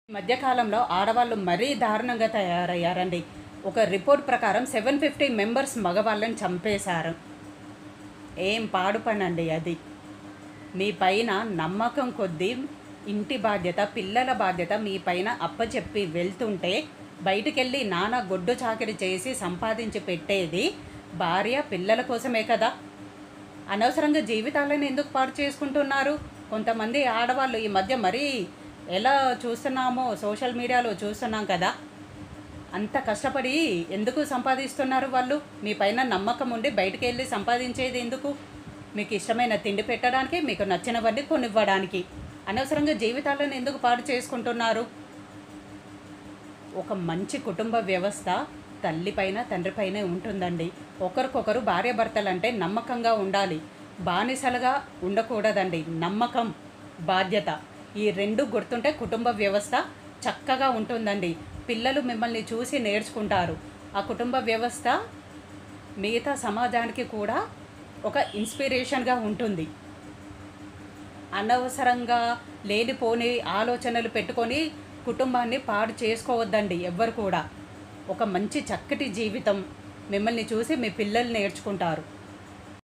ఈ మధ్యకాలంలో ఆడవాళ్ళు మరీ దారుణంగా తయారయ్యారండి. ఒక రిపోర్ట్ ప్రకారం 750 మెంబర్స్ మగవాళ్ళని చంపేశారు. ఏం పాడు పనండి అది. మీ పైన నమ్మకం కొద్దీ ఇంటి బాధ్యత, పిల్లల బాధ్యత మీ పైన అప్పచెప్పి వెళ్తుంటే బయటికెళ్ళి నానా గొడ్డు చాకిరి చేసి సంపాదించి పెట్టేది భార్య, పిల్లల కోసమే కదా. అనవసరంగా జీవితాలను ఎందుకు పాడు చేసుకుంటున్నారు? కొంతమంది ఆడవాళ్ళు ఈ మధ్య మరీ ఎలా చూస్తున్నామో సోషల్ మీడియాలో చూస్తున్నాం కదా. అంత కష్టపడి ఎందుకు సంపాదిస్తున్నారు వాళ్ళు? మీ పైన నమ్మకం ఉండి బయటికి వెళ్ళి సంపాదించేది ఎందుకు? మీకు ఇష్టమైన తిండి పెట్టడానికి, మీకు నచ్చినవన్నీ కొనివ్వడానికి. అనవసరంగా జీవితాలను ఎందుకు పాడు చేసుకుంటున్నారు? ఒక మంచి కుటుంబ వ్యవస్థ తల్లిపైన తండ్రిపైనే ఉంటుందండి. ఒకరికొకరు భార్యాభర్తలంటే నమ్మకంగా ఉండాలి, బానిసలుగా ఉండకూడదండి. నమ్మకం, బాధ్యత ఈ రెండు గుర్తుంటే కుటుంబ వ్యవస్థ చక్కగా ఉంటుందండి. పిల్లలు మిమ్మల్ని చూసి నేర్చుకుంటారు. ఆ కుటుంబ వ్యవస్థ మిగతా సమాజానికి కూడా ఒక ఇన్స్పిరేషన్గా ఉంటుంది. అనవసరంగా లేనిపోని ఆలోచనలు పెట్టుకొని కుటుంబాన్ని పాడు చేసుకోవద్దండి ఎవ్వరు కూడా. ఒక మంచి చక్కటి జీవితం మిమ్మల్ని చూసి మీ పిల్లలు నేర్చుకుంటారు.